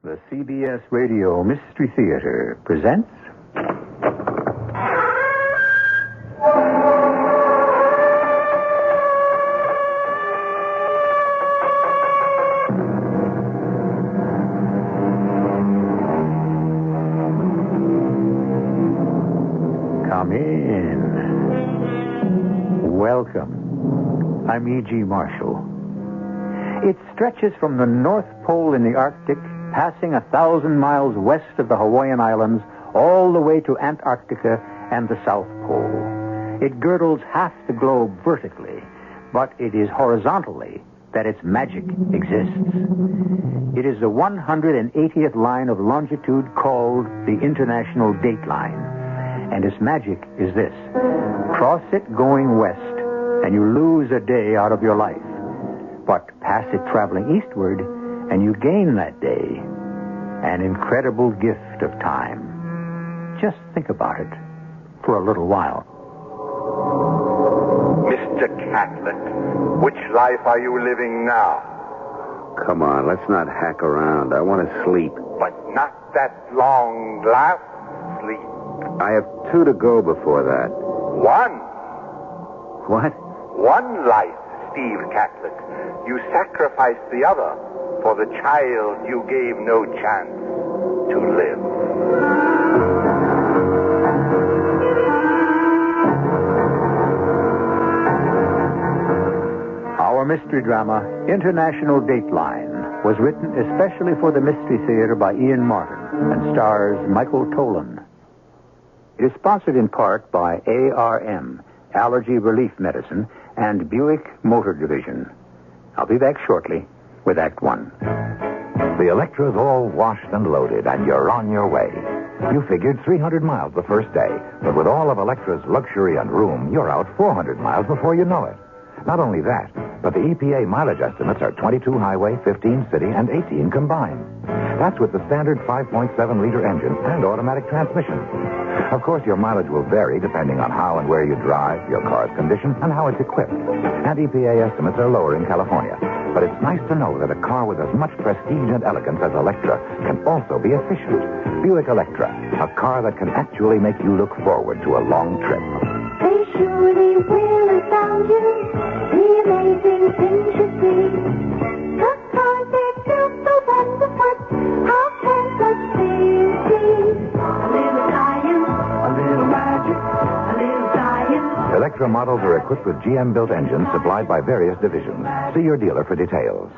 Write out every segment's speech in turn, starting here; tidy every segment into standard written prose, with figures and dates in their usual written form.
The CBS Radio Mystery Theater presents... Come in. Welcome. I'm E.G. Marshall. It stretches from the North Pole in the Arctic, passing 1,000 miles west of the Hawaiian Islands, all the way to Antarctica and the South Pole. It girdles half the globe vertically, but it is horizontally that its magic exists. It is the 180th line of longitude called the International Dateline. And its magic is this. Cross it going west, and you lose a day out of your life. But pass it traveling eastward, and you gain that day. An incredible gift of time. Just think about it for a little while. Mr. Catlett, which life are you living now? Come on, let's not hack around. I want to sleep. But not that long last sleep. I have 2 to go before that. 1. What? 1 life, Steve Catlett. You sacrificed the other for the child you gave no chance to live. Our mystery drama, International Dateline, was written especially for the Mystery Theater by Ian Martin and stars Michael Tolan. It is sponsored in part by ARM, Allergy Relief Medicine, and Buick Motor Division. I'll be back shortly with Act 1. The Electra's all washed and loaded, and you're on your way. You figured 300 miles the first day, but with all of Electra's luxury and room, you're out 400 miles before you know it. Not only that, but the EPA mileage estimates are 22 highway, 15 city, and 18 combined. That's with the standard 5.7-liter engine and automatic transmission. Of course, your mileage will vary depending on how and where you drive, your car's condition, and how it's equipped. And EPA estimates are lower in California. But it's nice to know that a car with as much prestige and elegance as Electra can also be efficient. Buick Electra, a car that can actually make you look forward to a long trip. They surely will astound you, the amazing things you see. The cars they're built so wonderful, how can such things be? A little science, a little magic, a little science. Electra models are equipped with GM-built engines supplied by various divisions. See your dealer for details.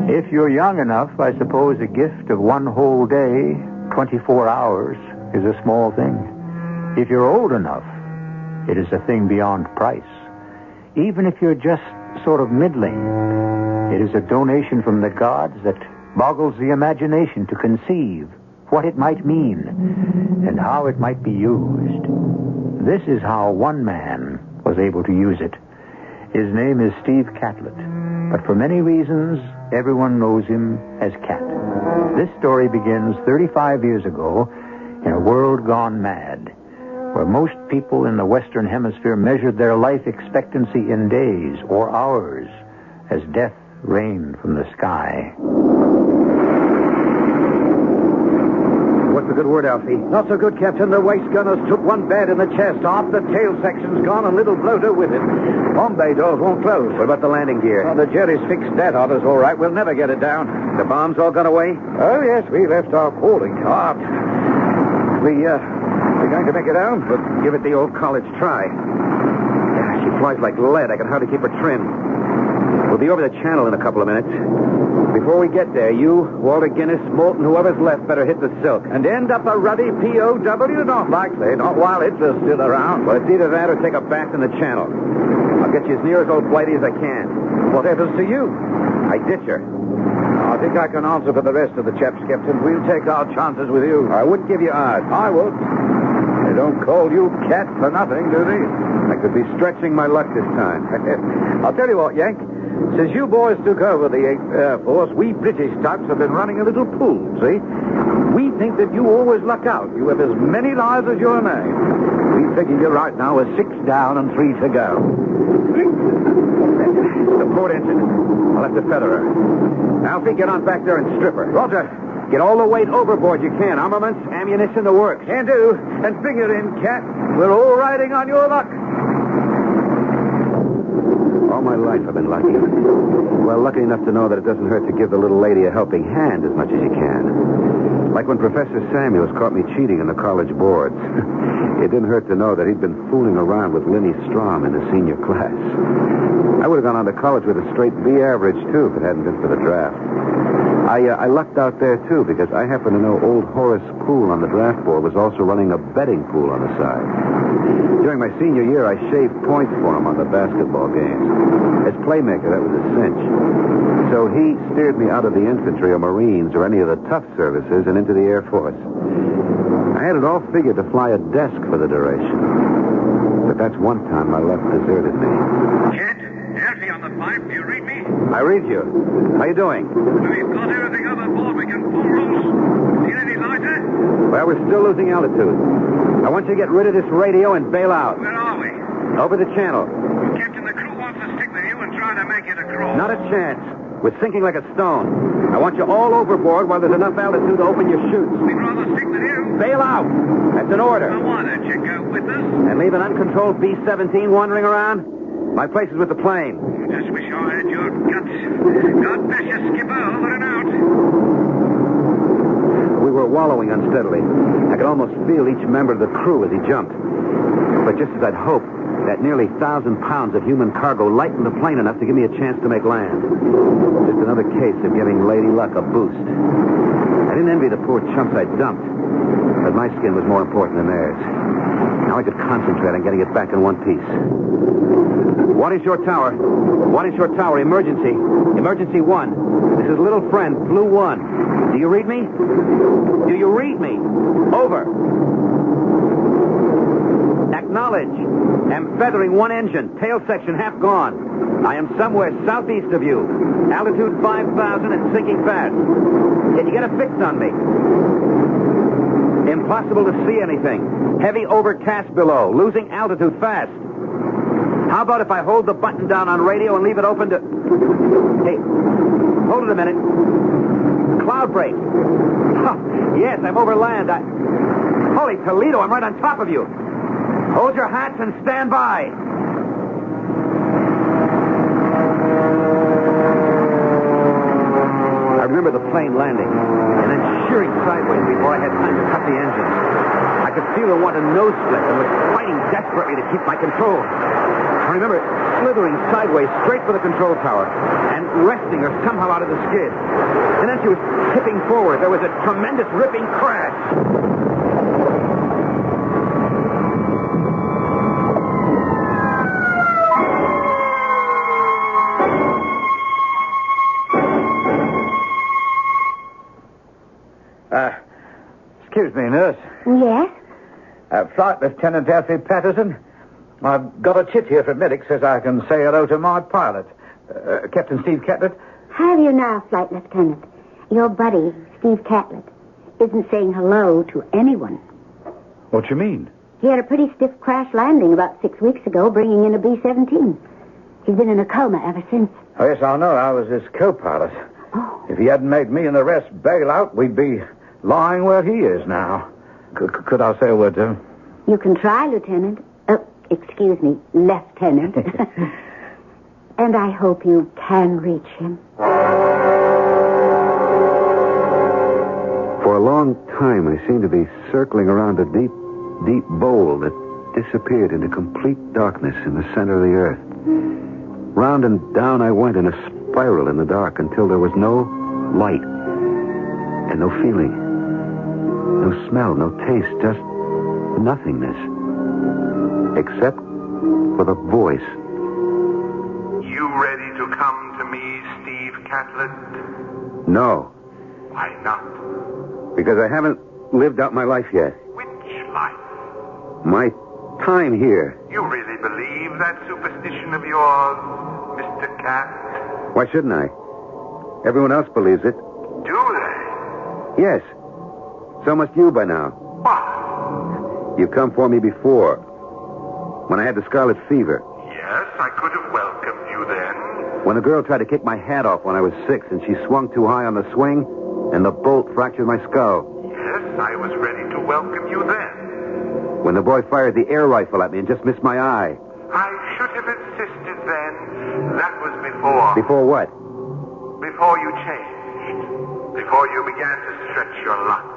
If you're young enough, I suppose a gift of 1 whole day, 24 hours, is a small thing. If you're old enough, it is a thing beyond price. Even if you're just sort of middling, it is a donation from the gods that boggles the imagination to conceive what it might mean and how it might be used. This is how one man was able to use it. His name is Steve Catlett, but for many reasons, everyone knows him as Cat. This story begins 35 years ago in a world gone mad, where most people in the Western Hemisphere measured their life expectancy in days or hours as death rained from the sky. What's the good word, Alfie? Not so good, Captain. The waist gunners took one bad in the chest. Half the tail section's gone and little bloater with it. Bombay doors won't close. What about the landing gear? Oh, the Jerry's fixed that others all right. We'll never get it down. The bombs all gone away? Oh, yes. We left our calling card. We're going to make it down, but give it the old college try. She flies like lead. I can hardly keep her trim. We'll be over the channel in a couple of minutes. Before we get there, you, Walter Guinness, Moulton, whoever's left, better hit the silk. And end up a ruddy P.O.W.? Not likely. Not while it's still around. Well, it's either that or take a bath in the channel. I'll get you as near as old Blighty as I can. What happens to you? I ditch her. I think I can answer for the rest of the chaps, Captain. We'll take our chances with you. I wouldn't give you odds. I would. They don't call you Cat for nothing, do they? I could be stretching my luck this time. I'll tell you what, Yank. Since you boys took over the 8th Air Force, we British types have been running a little pool, see? We think that you always luck out. You have as many lives as your name. We figure you right now with 6 down and 3 to go. The port engine. I'll have to feather her. Alfie, get on back there and strip her. Roger. Get all the weight overboard you can. Armaments, ammunition, the works. Can do. And bring it in, Cat. We're all riding on your luck. All my life I've been lucky. Well, lucky enough to know that it doesn't hurt to give the little lady a helping hand as much as you can. Like when Professor Samuels caught me cheating in the college boards. It didn't hurt to know that he'd been fooling around with Linny Strom in the senior class. I would have gone on to college with a straight B average, too, if it hadn't been for the draft. I lucked out there, too, because I happen to know old Horace Poole on the draft board was also running a betting pool on the side. During my senior year, I shaved points for him on the basketball games. As playmaker, that was a cinch. So he steered me out of the infantry or Marines or any of the tough services and into the Air Force. I had it all figured to fly a desk for the duration. But that's one time my luck deserted me. Kid, Alfie on the pipe. Do you read me? I read you. How you doing? We've got everything overboard. We can pull loose. Seen any lighter? Well, we're still losing altitude. I want you to get rid of this radio and bail out. Where are we? Over the channel. Captain, the crew wants to stick with you and try to make it across. Not a chance. We're sinking like a stone. I want you all overboard while there's enough altitude to open your chutes. We'd rather stick with you. Bail out. That's an order. Now, why don't you go with us? And leave an uncontrolled B-17 wandering around? My place is with the plane. Just wish I had your guts. God bless you, skipper. Over and out. We were wallowing unsteadily. I could almost feel each member of the crew as he jumped. But just as I'd hoped, that nearly 1,000 pounds of human cargo lightened the plane enough to give me a chance to make land. Just another case of giving Lady Luck a boost. I didn't envy the poor chumps I'd dumped, but my skin was more important than theirs. Now I could concentrate on getting it back in one piece. One is your tower. One is your tower. Emergency. Emergency 1. This is little friend, Blue 1. Do you read me? Do you read me? Over. Acknowledge. Am feathering one engine. Tail section half gone. I am somewhere southeast of you. Altitude 5,000 and sinking fast. Can you get a fix on me? Impossible to see anything. Heavy overcast below. Losing altitude fast. How about if I hold the button down on radio and leave it open to... Hey, hold it a minute. Cloud break. Huh, yes, I'm over land. Holy Toledo, I'm right on top of you. Hold your hats and stand by. I remember the plane landing and then shearing sideways before I had time to cut the engine. I could feel her want a nose split and was fighting desperately to keep my control. I remember slithering sideways straight for the control tower and wresting her somehow out of the skid. And then she was tipping forward. There was a tremendous ripping crash. Excuse me, nurse. Yes? Flight Lieutenant Alfie Patterson. I've got a chit here from medic. Says I can say hello to my pilot, Captain Steve Catlett. Have you now, Flight Lieutenant? Your buddy, Steve Catlett, isn't saying hello to anyone. What you mean? He had a pretty stiff crash landing about 6 weeks ago, bringing in a B-17. He's been in a coma ever since. Oh, yes, I know. I was his co-pilot. Oh. If he hadn't made me and the rest bail out, we'd be lying where he is now. Could I say a word to him? You can try, Lieutenant. Excuse me, Lieutenant. And I hope you can reach him. For a long time, I seemed to be circling around a deep, deep bowl that disappeared into complete darkness in the center of the earth. Round and down I went in a spiral in the dark until there was no light and no feeling, no smell, no taste, just nothingness, except for the voice. You ready to come to me, Steve Catlett? No, Why not? because I haven't lived out my life yet. Which life? My time here. You really believe that superstition of yours, Mr. Cat? Why shouldn't I? Everyone else believes it. Do they? Yes. So must you by now. What? You've come for me before. When I had the scarlet fever. Yes, I could have welcomed you then. When a girl tried to kick my hat off when I was 6 and she swung too high on the swing and the bolt fractured my skull. Yes, I was ready to welcome you then. When the boy fired the air rifle at me and just missed my eye. I should have insisted then. That was before. Before what? Before you changed. Before you began to stretch your luck.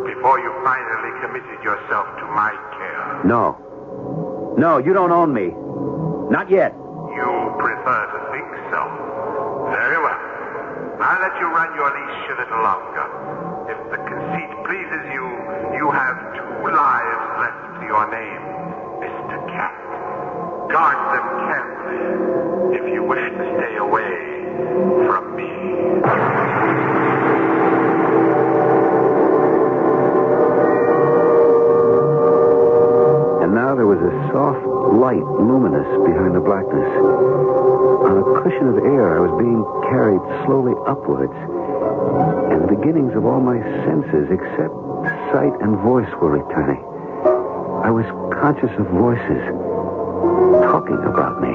Before you finally committed yourself to my care. No. No, you don't own me. Not yet. You prefer to think so. Very well. I'll let you run your leash a little longer. If the conceit pleases you, you have 2 lives left to your name, Mr. Cat. Guard them carefully if you wish to stay away from me. And now there was a soft light, luminous behind the blackness. On a cushion of air, I was being carried slowly upwards. And the beginnings of all my senses, except sight and voice, were returning. I was conscious of voices talking about me,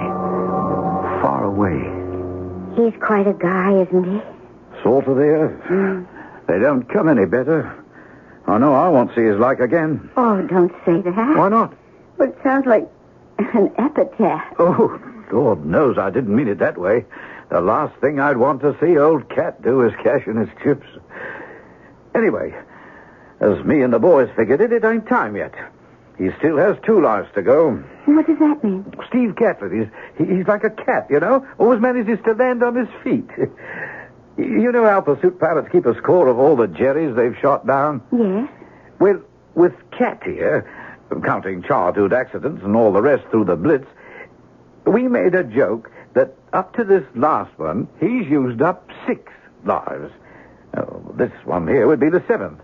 far away. He's quite a guy, isn't he? Salt of the earth. They don't come any better. I know I won't see his like again. Oh, don't say that. Why not? Well, it sounds like an epitaph. Oh, Lord knows I didn't mean it that way. The last thing I'd want to see old Cat do is cash in his chips. Anyway, as me and the boys figured it ain't time yet. He still has 2 lives to go. What does that mean? Steve Catlett, he's like a cat, you know? Always manages to land on his feet. You know how pursuit pilots keep a score of all the Jerrys they've shot down? Yes. Well, with Cat here, counting childhood accidents and all the rest through the Blitz, we made a joke that up to this last one, he's used up 6 lives. Oh, this one here would be the 7th.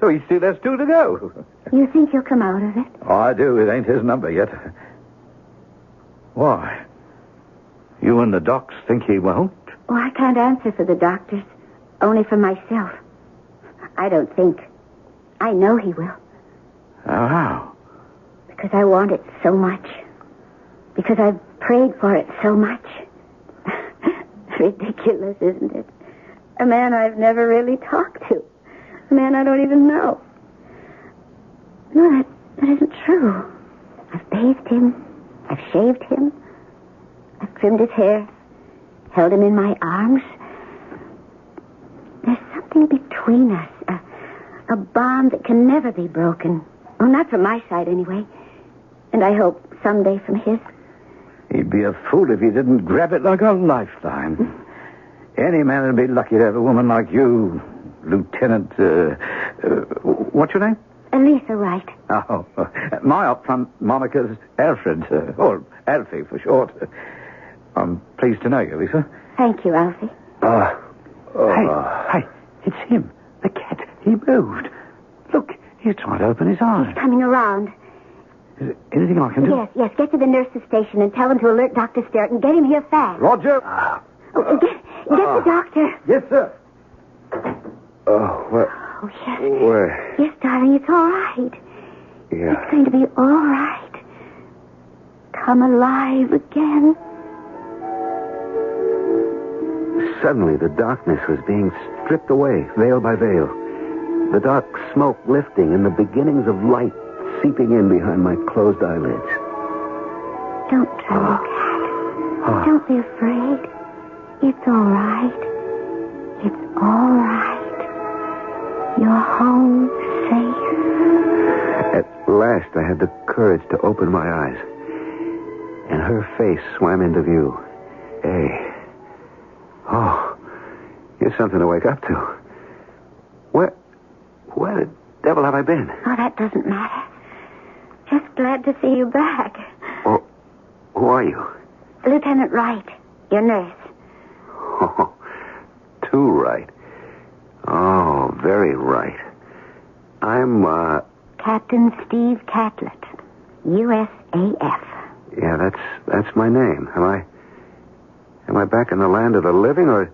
So he still has 2 to go. You think he'll come out of it? Oh, I do. It ain't his number yet. Why? You and the docs think he won't? Oh, I can't answer for the doctors. Only for myself. I don't think. I know he will. How? Because I want it so much. Because I've prayed for it so much. Ridiculous, isn't it? A man I've never really talked to. A man I don't even know. No, that isn't true. I've bathed him. I've shaved him. I've trimmed his hair. Held him in my arms. There's something between us. A bond that can never be broken. Well, not from my side, anyway. And I hope someday from his. He'd be a fool if he didn't grab it like a lifeline. Any man would be lucky to have a woman like you, Lieutenant... what's your name? Elisa Wright. Oh, my upfront moniker's Alfred, or Alfie for short. I'm pleased to know you, Lisa. Thank you, Alfie. Hey, it's him, the cat. He moved. Look, he's trying to open his eyes. He's coming around. Is there anything I can do? Yes. Get to the nurse's station and tell him to alert Dr. Sterrett and get him here fast. Roger. Get the doctor. Yes, sir. Oh, what? Oh, yes. Where? Yes, darling, it's all right. Yeah. It's going to be all right. Come alive again. Suddenly, the darkness was being stripped away, veil by veil. The dark smoke lifting and the beginnings of light seeping in behind my closed eyelids. Don't tremble, Cat. Don't be afraid. It's all right. It's all right. You're home safe. At last, I had the courage to open my eyes. And her face swam into view. Hey. Oh, here's something to wake up to. Where the devil have I been? Oh, that doesn't matter. Just glad to see you back. Oh, who are you? Lieutenant Wright, your nurse. Oh, too right. Oh, very right. I'm, Captain Steve Catlett, USAF. Yeah, that's my name. Am I back in the land of the living, or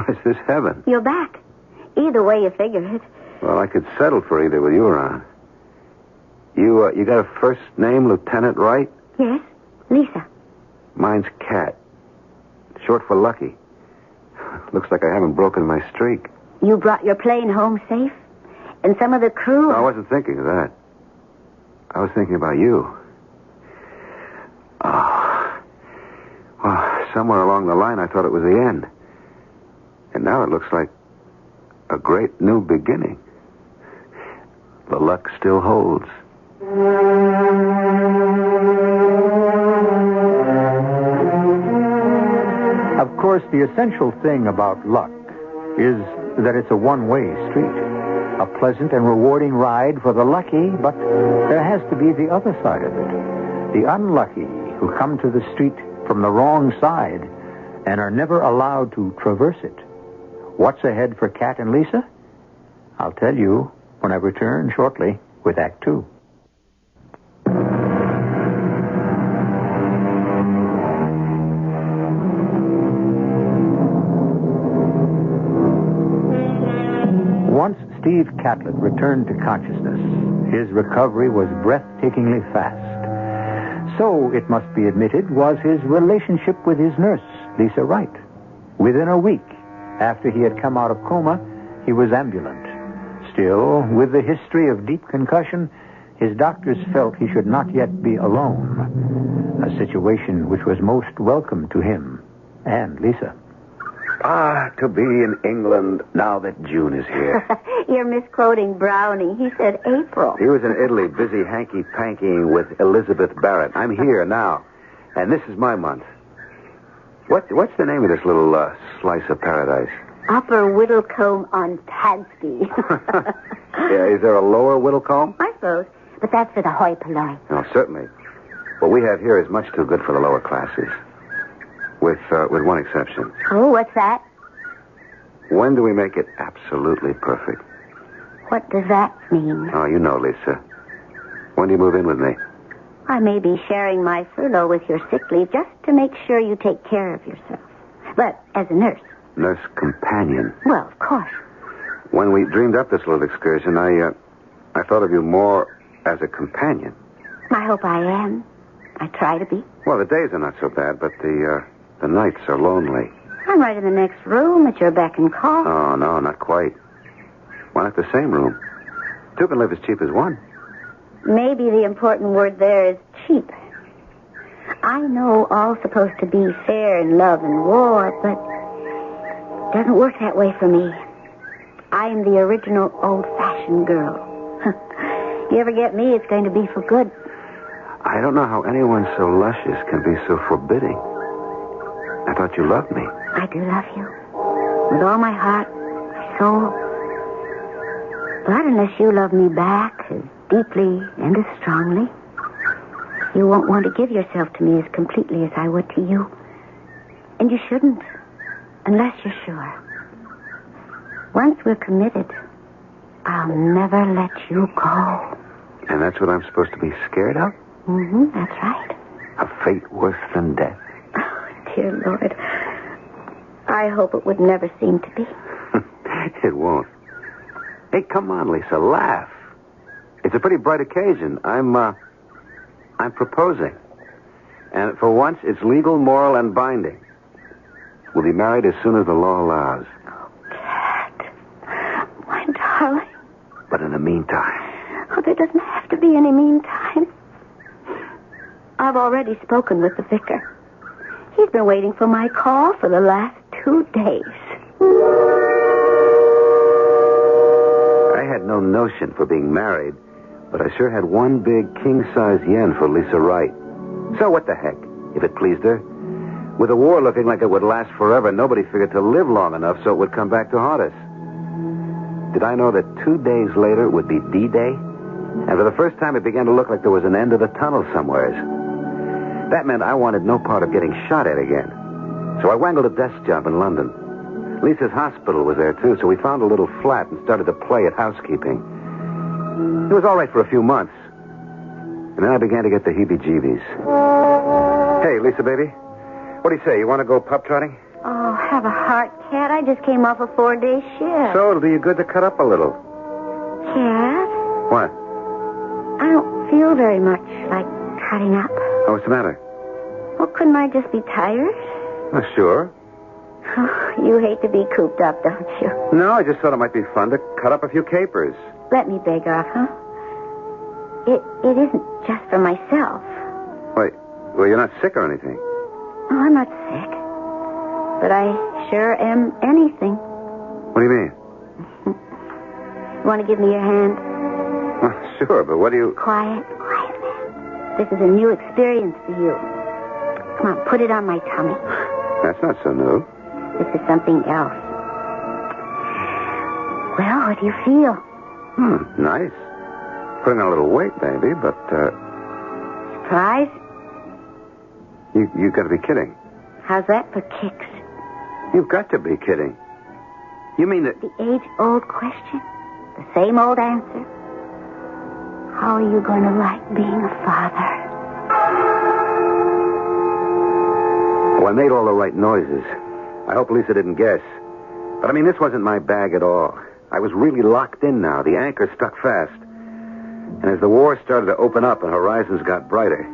is this heaven? You're back. Either way you figure it. Well, I could settle for either with you around. You got a first name, Lieutenant Wright? Yes, Lisa. Mine's Cat. Short for Lucky. Looks like I haven't broken my streak. You brought your plane home safe? And some of the crew... No, I wasn't thinking of that. I was thinking about you. Oh. Well, somewhere along the line, I thought it was the end. And now it looks like a great new beginning. The luck still holds. Of course, the essential thing about luck is that it's a one-way street. A pleasant and rewarding ride for the lucky, but there has to be the other side of it. The unlucky who come to the street from the wrong side and are never allowed to traverse it. What's ahead for Cat and Lisa? I'll tell you when I return shortly with Act Two. Once Steve Catlett returned to consciousness, his recovery was breathtakingly fast. So, it must be admitted, was his relationship with his nurse, Lisa Wright. Within a week after he had come out of coma, he was ambulant. Still, with the history of deep concussion, his doctors felt he should not yet be alone, a situation which was most welcome to him and Lisa. To be in England now that June is here. You're misquoting Browning. He said April. He was in Italy, busy hanky-pankying with Elizabeth Barrett. I'm here now, and this is my month. What's the name of this little slice of paradise? Upper Whittlecombe on Padsby. Yeah, is there a lower Whittlecombe? I suppose, but that's for the hoi polloi. No, certainly. What we have here is much too good for the lower classes. With one exception. Oh, what's that? When do we make it absolutely perfect? What does that mean? Oh, you know, Lisa. When do you move in with me? I may be sharing my furlough with your sick leave just to make sure you take care of yourself. But as a nurse. Nurse companion. Well, of course. When we dreamed up this little excursion, I thought of you more as a companion. I hope I am. I try to be. Well, the days are not so bad, but the nights are lonely. I'm right in the next room at your beck and call. Oh, no, not quite. Why not the same room? Two can live as cheap as one. Maybe the important word there is cheap. I know all's supposed to be fair in love and war, but it doesn't work that way for me. I am the original old-fashioned girl. You ever get me, it's going to be for good. I don't know how anyone so luscious can be so forbidding. I thought you loved me. I do love you. With all my heart, my soul. But unless you love me back as deeply and as strongly, you won't want to give yourself to me as completely as I would to you. And you shouldn't, unless you're sure. Once we're committed, I'll never let you go. And that's what I'm supposed to be scared of? Mm-hmm, that's right. A fate worse than death. Oh, dear Lord. I hope it would never seem to be. It won't. Hey, come on, Lisa, laugh. It's a pretty bright occasion. I'm proposing. And for once, it's legal, moral, and binding. We'll be married as soon as the law allows. Oh, Cat. My darling. But in the meantime... Oh, there doesn't have to be any meantime. I've already spoken with the vicar. He's been waiting for my call for the last 2 days. I had no notion for being married, but I sure had one big king-size yen for Lisa Wright. So what the heck, if it pleased her? With the war looking like it would last forever, nobody figured to live long enough so it would come back to haunt us. Did I know that 2 days later would be D-Day? And for the first time, it began to look like there was an end of the tunnel somewheres. That meant I wanted no part of getting shot at again. So I wangled a desk job in London. Lisa's hospital was there, too, so we found a little flat and started to play at housekeeping. It was all right for a few months. And then I began to get the heebie-jeebies. Hey, Lisa, baby. What do you say? You want to go pup trotting? Oh, have a heart, Cat. I just came off a 4-day shift. So it'll do you good to cut up a little. Cat? What? I don't feel very much like cutting up. Oh, what's the matter? Well, couldn't I just be tired? Oh, sure. Oh, you hate to be cooped up, don't you? No, I just thought it might be fun to cut up a few capers. Let me beg off, huh? It isn't just for myself. Wait, well, you're not sick or anything. Oh, I'm not sick. But I sure am anything. What do you mean? Want to give me your hand? Well, sure, but what do you... Quiet, man. This is a new experience for you. Come on, put it on my tummy. That's not so new. This is something else. Well, what do you feel? Nice. Putting on a little weight, maybe, but, Surprise? You got to be kidding. How's that for kicks? You've got to be kidding. You mean that... The age-old question. The same old answer. How are you going to like being a father? Oh, I made all the right noises. I hope Lisa didn't guess. But, I mean, this wasn't my bag at all. I was really locked in now. The anchor stuck fast. And as the war started to open up and horizons got brighter,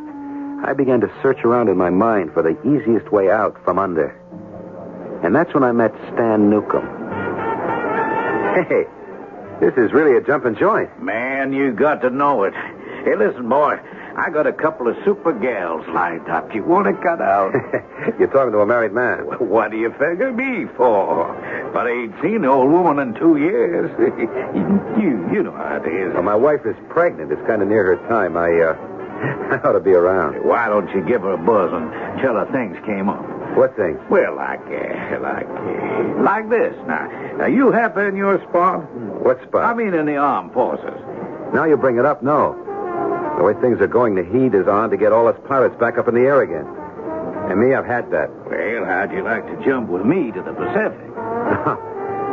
I began to search around in my mind for the easiest way out from under. And that's when I met Stan Newcomb. Hey, this is really a jumping joint. Man, you got to know it. Hey, listen, boy. I got a couple of super gals lined up. You want to cut out? You're talking to a married man. What do you figure me for? But I ain't seen the old woman in 2 years. you know how it is. Well, my wife is pregnant. It's kind of near her time. I ought to be around. Why don't you give her a buzz and tell her things came up? What things? Well, like this. Now, you happy in your spot? What spot? I mean in the armed forces. Now you bring it up, no. The way things are going, the heat is on to get all us pilots back up in the air again. And me, I've had that. Well, how'd you like to jump with me to the Pacific?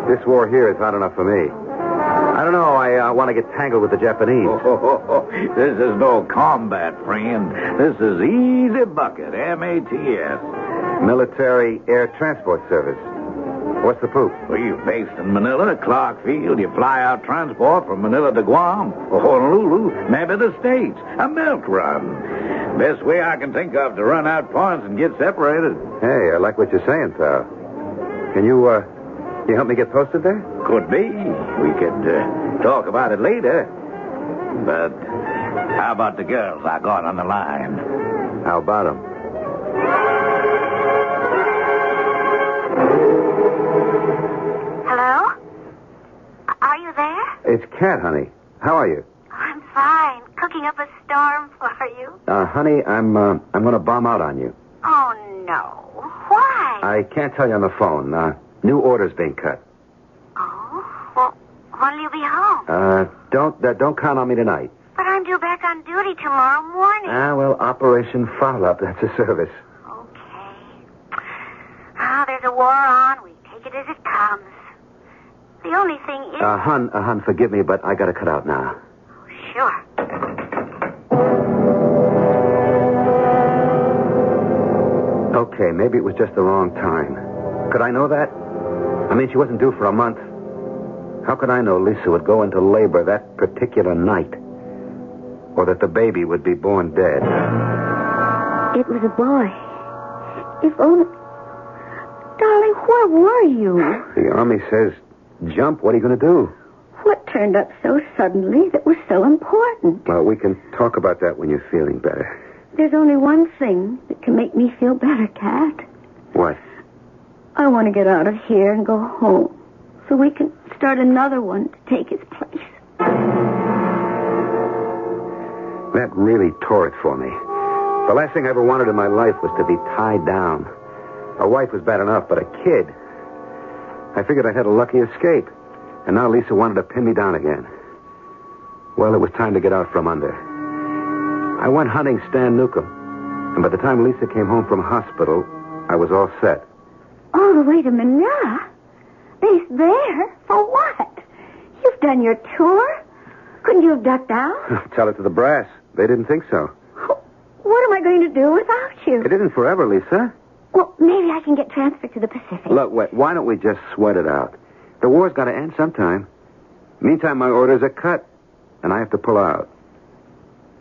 This war here is hot enough for me. I don't know. I want to get tangled with the Japanese. This is no combat, friend. This is easy bucket, MATS. Military Air Transport Service. What's the proof? Well, you're based in Manila, Clark Field. You fly out transport from Manila to Guam, or Honolulu, maybe the States. A milk run. Best way I can think of to run out points and get separated. Hey, I like what you're saying, pal. Can you help me get posted there? Could be. We could talk about it later. But how about the girls I got on the line? How about them? Hello? Are you there? It's Kat, honey. How are you? I'm fine. Cooking up a storm for you. Honey, I'm going to bomb out on you. Oh, no. Why? I can't tell you on the phone. New orders being cut. Oh? Well, when'll you be home? Don't count on me tonight. But I'm due back on duty tomorrow morning. Well, Operation Follow-Up, that's a service. Okay. There's a war on. We take it as it comes. The only thing is... Hun, forgive me, but I gotta cut out now. Oh, sure. Okay, maybe it was just the wrong time. Could I know that? I mean, she wasn't due for a month. How could I know Lisa would go into labor that particular night? Or that the baby would be born dead? It was a boy. If only... Darling, where were you? The Army says, jump. What are you going to do? What turned up so suddenly that was so important? Well, we can talk about that when you're feeling better. There's only one thing that can make me feel better, Kat. What? I want to get out of here and go home so we can start another one to take its place. That really tore it for me. The last thing I ever wanted in my life was to be tied down. A wife was bad enough, but a kid. I figured I'd had a lucky escape. And now Lisa wanted to pin me down again. Well, it was time to get out from under. I went hunting Stan Newcomb. And by the time Lisa came home from hospital, I was all set. All the way to Manila? Base there? For what? You've done your tour? Couldn't you have ducked out? Tell it to the brass. They didn't think so. What am I going to do without you? It isn't forever, Lisa. Well, maybe I can get transferred to the Pacific. Look, why don't we just sweat it out? The war's got to end sometime. Meantime, my orders are cut, and I have to pull out.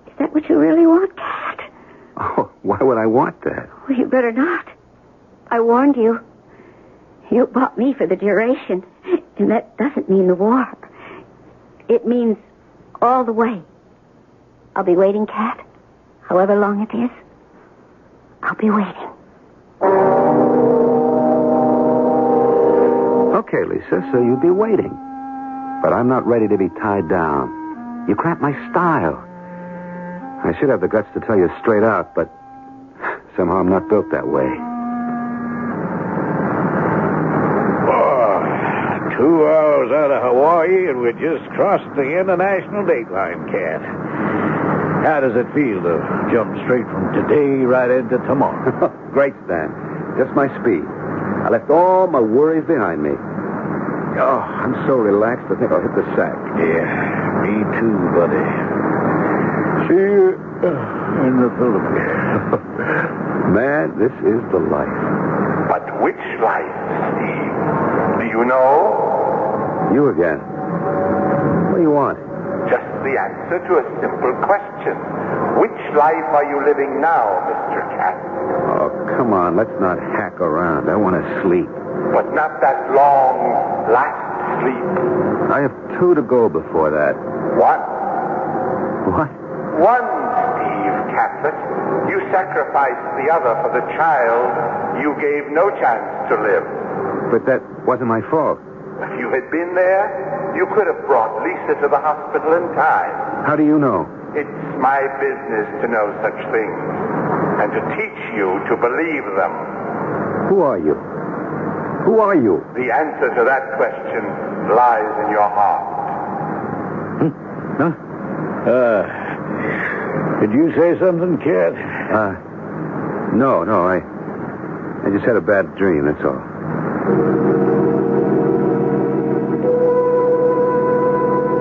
If Is that what you really want, Cat? Oh, why would I want that? Well, you better not. I warned you. You bought me for the duration, and that doesn't mean the war. It means all the way. I'll be waiting, Cat. However long it is, I'll be waiting. Okay, Lisa, so you'd be waiting. But I'm not ready to be tied down. You cramp my style. I should have the guts to tell you straight out, but somehow I'm not built that way. 2 hours out of Hawaii, and we just crossed the international dateline, Cat. How does it feel to jump straight from today right into tomorrow? Great, Stan. Just my speed. I left all my worries behind me. Oh, I'm so relaxed, I think I'll hit the sack. Yeah, me too, buddy. See you in the Philippines. Man, this is the life. But which life, Steve? Do you know? You again. What do you want? Just the answer to a simple question. Which life are you living now, Mr. Cat? Oh, come on, let's not hack around. I want to sleep. But not that long, last sleep. I have 2 to go before that. One. What? One, Steve Catlett. You sacrificed the other for the child you gave no chance to live. But that wasn't my fault. If you had been there, you could have brought Lisa to the hospital in time. How do you know? It's my business to know such things and to teach you to believe them. Who are you? Who are you? The answer to that question lies in your heart. Huh? Did you say something, Cat? No, I just had a bad dream, that's all.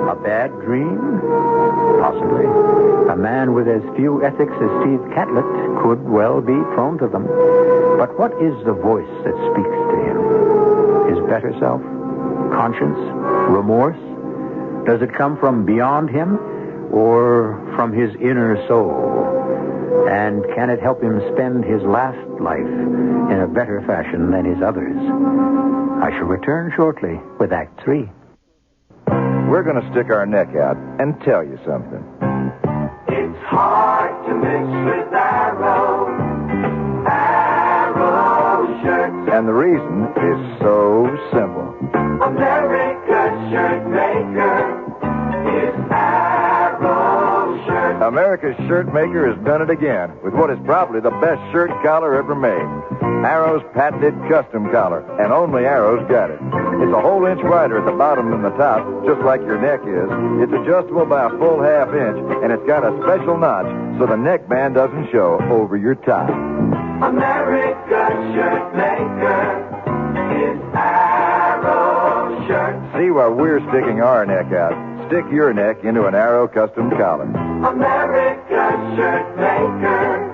A bad dream? Possibly. A man with as few ethics as Steve Catlett could well be prone to them. But what is the voice that speaks to him? His better self? Conscience? Remorse? Does it come from beyond him or from his inner soul? And can it help him spend his last life in a better fashion than his others? I shall return shortly with Act 3. We're going to stick our neck out and tell you something. It's hard to mix with Arrow shirts. And the reason is so simple. America's shirt maker is Arrow shirts. America's shirt maker has done it again with what is probably the best shirt collar ever made. Arrow's patented custom collar, and only Arrow's got it. It's a whole inch wider at the bottom than the top, just like your neck is. It's adjustable by a full ½ inch, and it's got a special notch so the neckband doesn't show over your tie. America's shirt maker is Arrow shirts. See why we're sticking our neck out. Stick your neck into an Arrow custom collar. America's shirt maker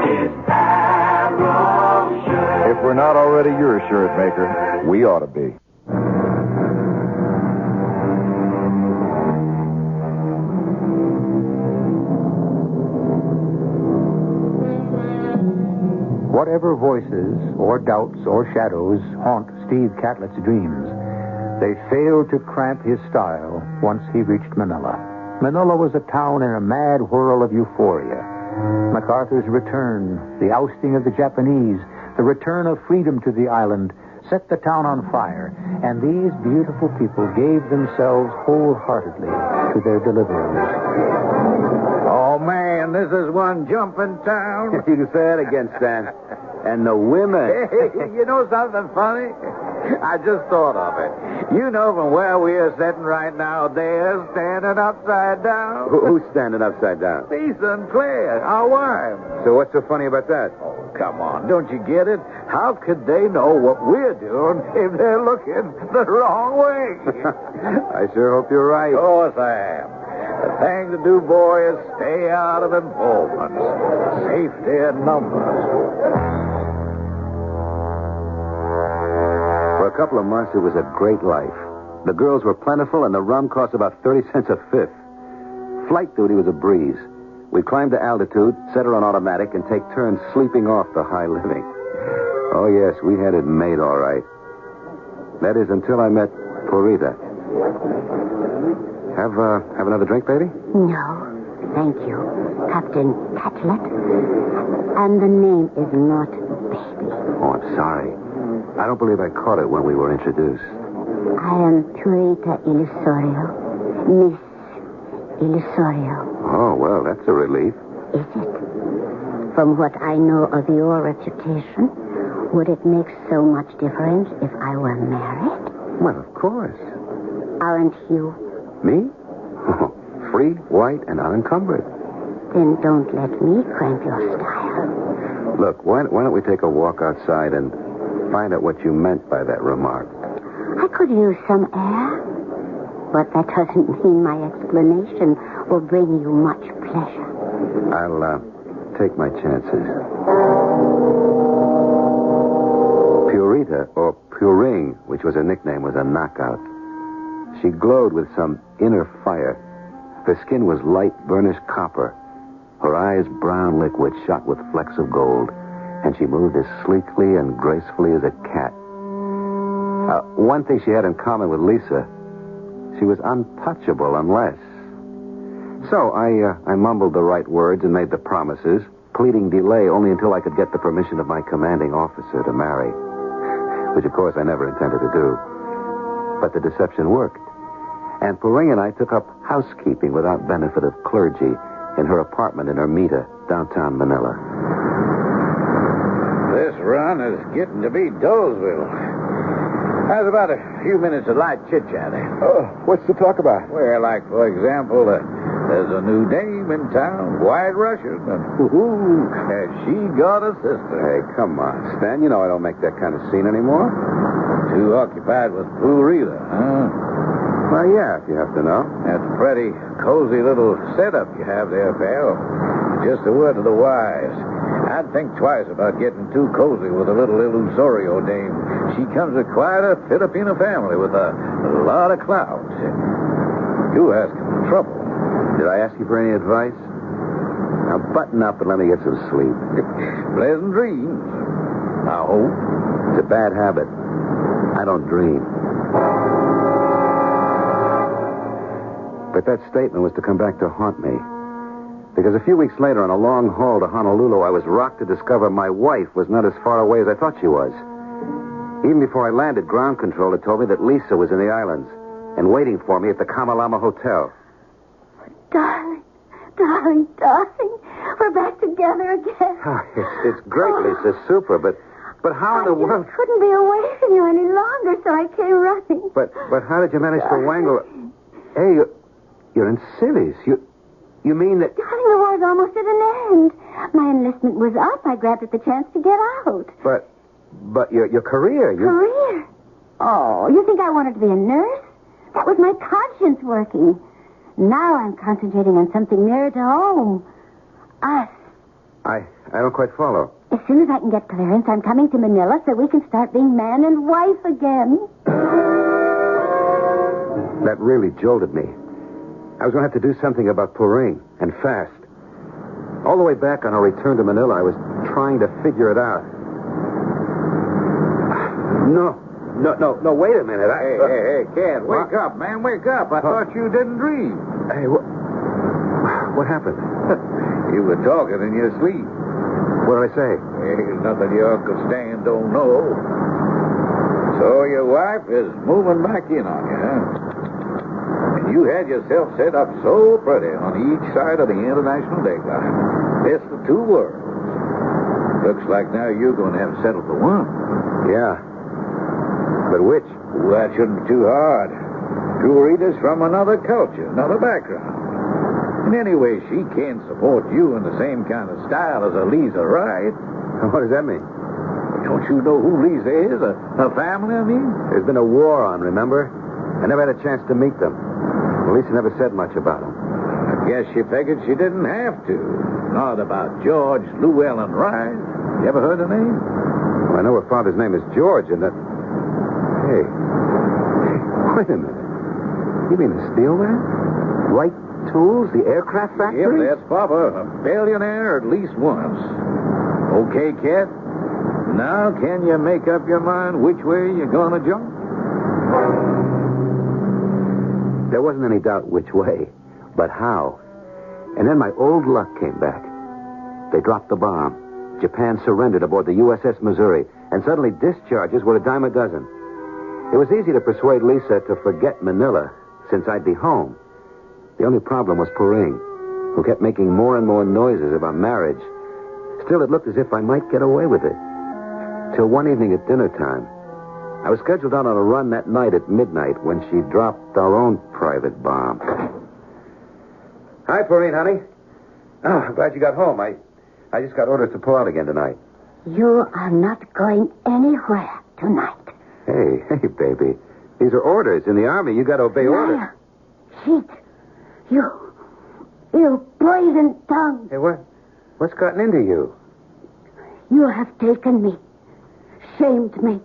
is Arrow shirts. If we're not already your shirt maker, we ought to be. Whatever voices or doubts or shadows haunt Steve Catlett's dreams, they failed to cramp his style once he reached Manila. Manila was a town in a mad whirl of euphoria. MacArthur's return, the ousting of the Japanese, the return of freedom to the island set the town on fire, and these beautiful people gave themselves wholeheartedly to their deliverers. Oh, man, this is one jumping town. You can say that again, Stan. And the women. Hey, you know something funny? I just thought of it. You know from where we are sitting right now, they're standing upside down. Who's standing upside down? Lisa and Claire, our wives. So what's so funny about that? Oh, come on, don't you get it? How could they know what we're doing if they're looking the wrong way? I sure hope you're right. Of course I am. The thing to do, boy, is stay out of involvements. Safety in numbers. For a couple of months, it was a great life. The girls were plentiful, and the rum cost about 30 cents a fifth. Flight duty was a breeze. We'd climb to altitude, set her on automatic, and take turns sleeping off the high living. Oh, yes, we had it made all right. That is, until I met Purita. Have another drink, baby? No, thank you, Captain Catlet. And the name is not Baby. Oh, I'm sorry. I don't believe I caught it when we were introduced. I am Purita Illusorio. Miss Illusorio. Oh, well, that's a relief. Is it? From what I know of your reputation, would it make so much difference if I were married? Well, of course. Aren't you? Me? Oh, free, white, and unencumbered. Then don't let me cramp your style. Look, why don't we take a walk outside and find out what you meant by that remark? I could use some air, but that doesn't mean my explanation will bring you much pleasure. I'll take my chances. Purita, or Puring, which was her nickname, was a knockout. She glowed with some inner fire. Her skin was light burnished copper. Her eyes brown liquid shot with flecks of gold. And she moved as sleekly and gracefully as a cat. One thing she had in common with Lisa, she was untouchable unless... So I mumbled the right words and made the promises, pleading delay only until I could get the permission of my commanding officer to marry. Which, of course, I never intended to do. But the deception worked. And Puring and I took up housekeeping without benefit of clergy in her apartment in Ermita, downtown Manila. This run is getting to be Dolesville. How's about a few minutes of light chit-chat? Oh, what's to talk about? Well, like, for example, there's a new dame in town, White Russian, and has she got a sister? Hey, come on, Stan. You know I don't make that kind of scene anymore. Too occupied with Purita, huh? Well, yeah, if you have to know. That's a pretty cozy little setup you have there, pal. Just a word to the wise. I'd think twice about getting too cozy with a little Illusorio dame. She comes of quite a Filipino family with a lot of clout. You asking for trouble. Did I ask you for any advice? Now button up and let me get some sleep. Pleasant dreams, I hope. It's a bad habit. I don't dream. But that statement was to come back to haunt me. Because a few weeks later, on a long haul to Honolulu, I was rocked to discover my wife was not as far away as I thought she was. Even before I landed, ground control had told me that Lisa was in the islands and waiting for me at the Kamalama Hotel. Darling, darling, darling, we're back together again. Oh, it's great, Lisa, super, but how in the world... I couldn't be away from you any longer, so I came running. But how did you manage to wangle... Hey, you're in civvies. You mean that... Darling, the war's almost at an end. My enlistment was up. I grabbed at the chance to get out. But your career... Career? Oh, you think I wanted to be a nurse? That was my conscience working. Now I'm concentrating on something nearer to home. Us. I don't quite follow. As soon as I can get clearance, I'm coming to Manila so we can start being man and wife again. That really jolted me. I was going to have to do something about Puring, and fast. All the way back on our return to Manila, I was trying to figure it out. No, wait a minute. Hey, kid, wake up, man, wake up. I thought you didn't dream. Hey, what happened? You were talking in your sleep. What did I say? There's nothing your Uncle Stan don't know. So your wife is moving back in on you, huh? And you had yourself set up so pretty on each side of the international dateline. Best of two worlds. Looks like now you're going to have to settle for one. Yeah. But which? Well, that shouldn't be too hard. Purita's from another culture, another background. And anyway, she can't support you in the same kind of style as Lisa, right? What does that mean? Don't you know who Lisa is? Her family, I mean? There's been a war on, remember? I never had a chance to meet them. Lisa never said much about them. I guess she figured she didn't have to. Not about George Llewellyn Rice. You ever heard the name? Well, I know her father's name is George, and that... Hey, wait a minute. You mean the steel man? Right tools, the aircraft factory? Yep, that's Papa. A billionaire at least once. Okay, kid. Now, can you make up your mind which way you're gonna jump? There wasn't any doubt which way, but how. And then my old luck came back. They dropped the bomb. Japan surrendered aboard the USS Missouri, and suddenly discharges were a dime a dozen. It was easy to persuade Lisa to forget Manila, since I'd be home. The only problem was Puring, who kept making more and more noises about marriage. Still, it looked as if I might get away with it. Till one evening at dinner time. I was scheduled out on a run that night at midnight when she dropped our own private bomb. Hi, Puring, honey. Oh, I'm glad you got home. I just got orders to pull out again tonight. You are not going anywhere tonight. Hey, baby. These are orders. In the Army, you got to obey orders. Cheat. You poison tongue. Hey, what's gotten into you? You have taken me, shamed me,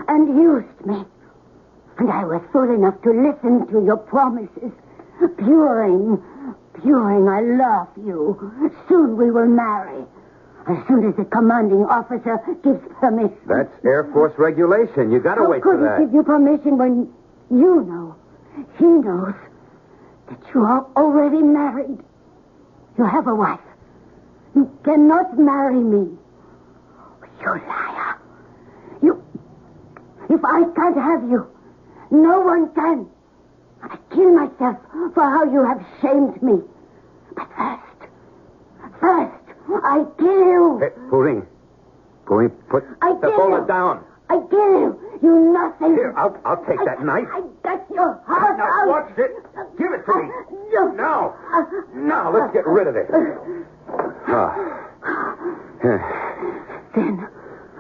and used me. And I was fool enough to listen to your promises. Puring, I love you. Soon we will marry. As soon as the commanding officer gives permission. That's Air Force regulation. You got to wait for that. How could he give you permission when you know, he knows, that you are already married? You have a wife. You cannot marry me. You liar. If I can't have you, no one can. I kill myself for how you have shamed me. But first, I kill you. Hey, Puring, put the bullet down. I kill you. You nothing. Here, I'll take that knife. I got your heart Now, out. watch it. Give it to me. Now, let's get rid of it. Then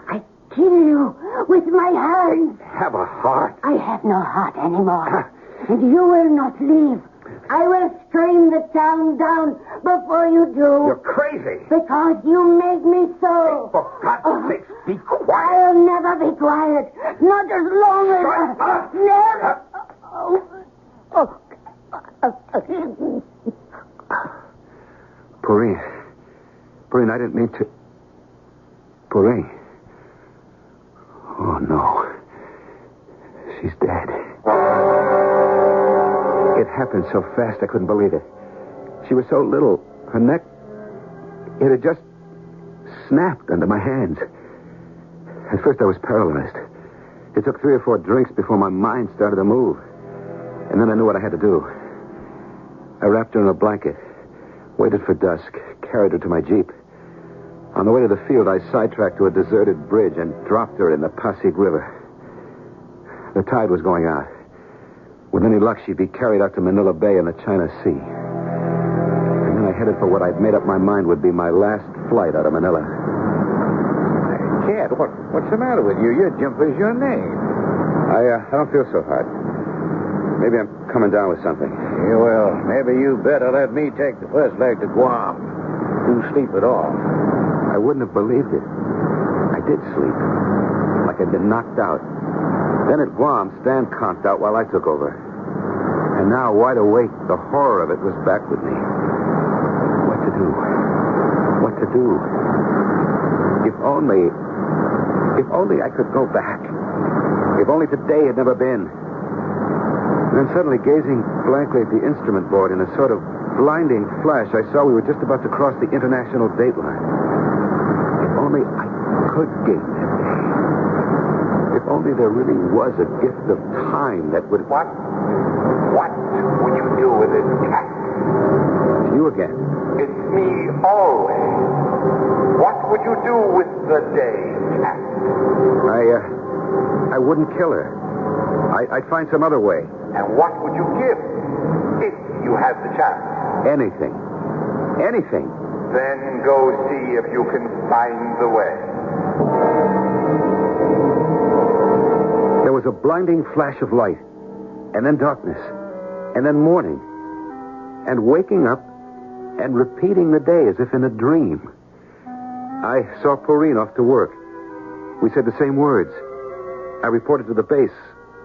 I kill you with my hands. Have a heart. I have no heart anymore. And you will not leave. I will strain the town down before you do. You're crazy. Because you made me so. For God's sake, be quiet. I'll never be quiet. Not as long as... Shut up. Never. Puring, I didn't mean to... Puring. Oh, no. She's dead. It happened so fast I couldn't believe it. She was so little. Her neck, it had just snapped under my hands. At first I was paralyzed. It took 3 or 4 drinks before my mind started to move. And then I knew what I had to do. I wrapped her in a blanket, waited for dusk, carried her to my Jeep. On the way to the field, I sidetracked to a deserted bridge and dropped her in the Pasig River. The tide was going out. With any luck, she'd be carried out to Manila Bay in the China Sea. And then I headed for what I'd made up my mind would be my last flight out of Manila. Hey, kid, what's the matter with you? Your jump is your name. I don't feel so hot. Maybe I'm coming down with something. Yeah, well, maybe you better let me take the first leg to Guam. You sleep it off. I wouldn't have believed it. I did sleep. Like I'd been knocked out. Then at Guam, Stan conked out while I took over. And now, wide awake, the horror of it was back with me. What to do? What to do? If only I could go back. If only today had never been. And then suddenly, gazing blankly at the instrument board in a sort of blinding flash, I saw we were just about to cross the international dateline. If only I could gain that day. If only there really was a gift of time that would... What would you do with this cat? It's you again. It's me always. What would you do with the day cat? I wouldn't kill her. I'd find some other way. And what would you give if you had the chance? Anything. Anything. Then go see if you can find the way. There was a blinding flash of light, and then darkness, and then morning, and waking up and repeating the day as if in a dream. I saw Puring off to work. We said the same words. I reported to the base,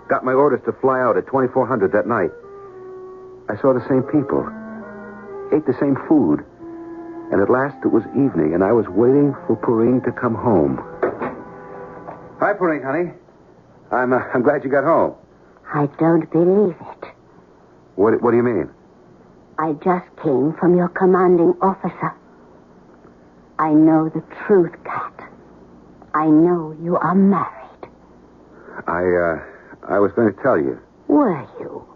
got my orders to fly out at 2400 that night. I saw the same people, ate the same food. And at last it was evening, and I was waiting for Purring to come home. Hi, Purring, honey. I'm glad you got home. I don't believe it. What do you mean? I just came from your commanding officer. I know the truth, Cat. I know you are married. I was going to tell you. Were you?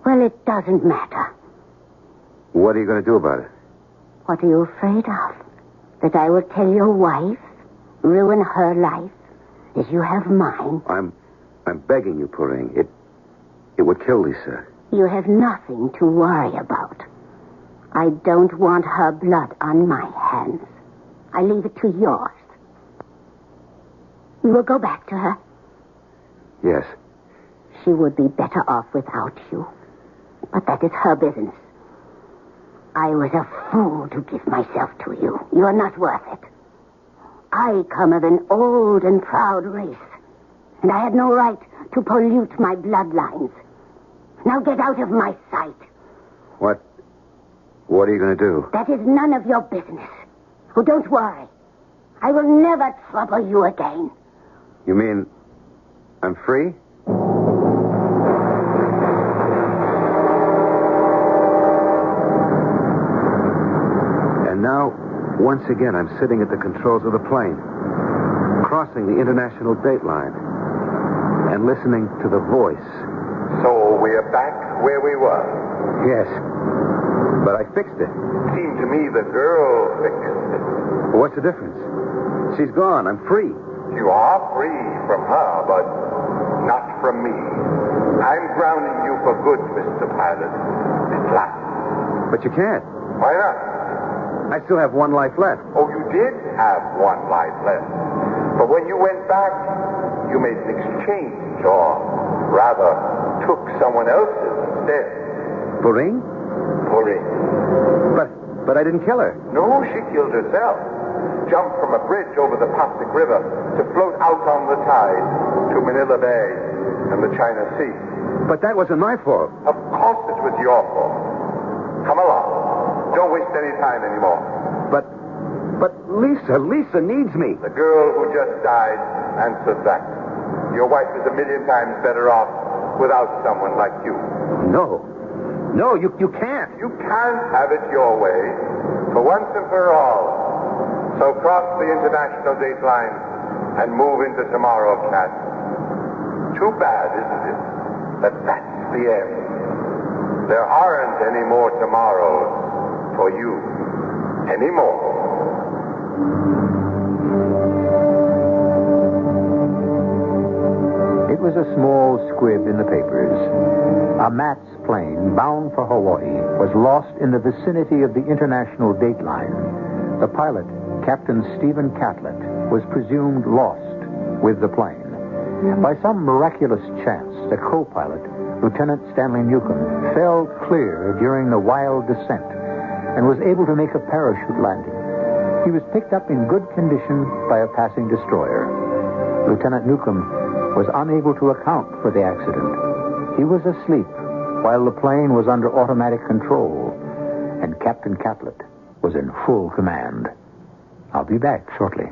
Well, it doesn't matter. What are you going to do about it? What are you afraid of? That I will tell your wife, ruin her life, as you have mine? I'm begging you, Purring. It would kill Lisa. You have nothing to worry about. I don't want her blood on my hands. I leave it to yours. You will go back to her? Yes. She would be better off without you. But that is her business. I was a fool to give myself to you. You are not worth it. I come of an old and proud race, and I had no right to pollute my bloodlines. Now get out of my sight. What are you going to do? That is none of your business. Oh, don't worry. I will never trouble you again. You mean I'm free? And now, once again, I'm sitting at the controls of the plane, crossing the international dateline, and listening to the voice. So we're back where we were. Yes, but I fixed it. Seemed to me the girl fixed it. What's the difference? She's gone. I'm free. You are free from her, but not from me. I'm grounding you for good, Mr. Pilot. Flat. But you can't. Why not? I still have one life left. Oh, you did have one life left. But when you went back, you made an exchange, or rather, took someone else's instead. Purring? Purring. But I didn't kill her. No, she killed herself. Jumped from a bridge over the Pasig River to float out on the tide to Manila Bay and the China Sea. But that wasn't my fault. Of course it was your fault. Come along. Don't waste any time anymore. But Lisa needs me. The girl who just died answered that. Your wife is a million times better off without someone like you. No, you can't. You can't have it your way for once and for all. So cross the international dateline and move into tomorrow, Cat. Too bad, isn't it, that that's the end. There aren't any more tomorrows for you anymore. It was a small squib in the papers. A MATS plane bound for Hawaii was lost in the vicinity of the international dateline. The pilot, Captain Stephen Catlett, was presumed lost with the plane. By some miraculous chance, the co-pilot, Lieutenant Stanley Newcomb, fell clear during the wild descent and was able to make a parachute landing. He was picked up in good condition by a passing destroyer. Lieutenant Newcomb was unable to account for the accident. He was asleep while the plane was under automatic control, and Captain Catlett was in full command. I'll be back shortly.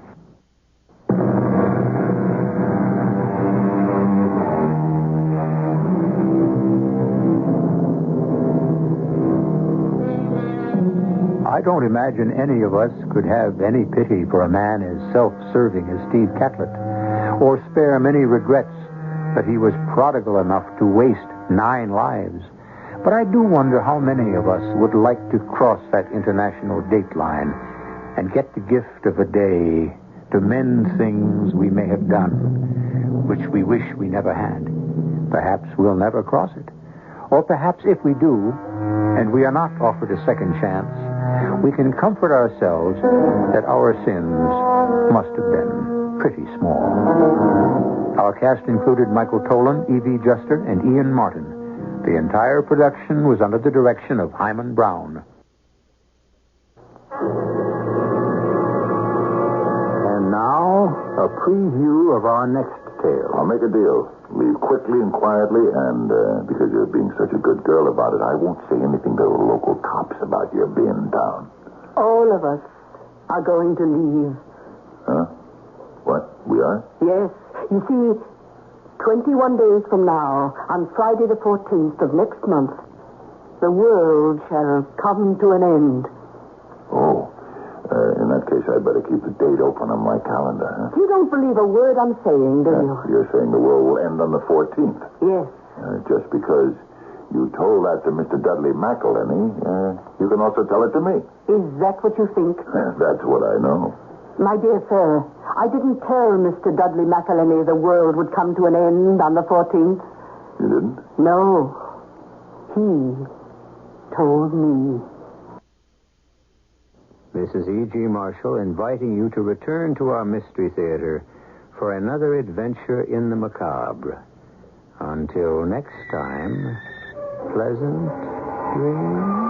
I don't imagine any of us could have any pity for a man as self-serving as Steve Catlett, or spare many regrets that he was prodigal enough to waste 9 lives. But I do wonder how many of us would like to cross that international dateline and get the gift of a day to mend things we may have done, which we wish we never had. Perhaps we'll never cross it. Or perhaps if we do, and we are not offered a second chance, we can comfort ourselves that our sins must have been pretty small. Our cast included Michael Tolan, Evie Juster, and Ian Martin. The entire production was under the direction of Hyman Brown. And now, a preview of our next tale. I'll make a deal. Leave quickly and quietly, and because you're being such a good girl about it, I won't say anything to the local cops about your being in town. All of us are going to leave. Huh? What? We are? Yes. You see, 21 days from now, on Friday the 14th of next month, the world shall come to an end. Oh. In that case, I'd better keep the date open on my calendar, huh? You don't believe a word I'm saying, do you? You're saying the world will end on the 14th? Yes. Just because you told that to Mr. Dudley McElhenney, you can also tell it to me. Is that what you think? That's what I know. My dear sir, I didn't tell Mr. Dudley McElhenney the world would come to an end on the 14th. You didn't? No. He told me. This is E.G. Marshall inviting you to return to our Mystery Theater for another adventure in the macabre. Until next time, pleasant dreams.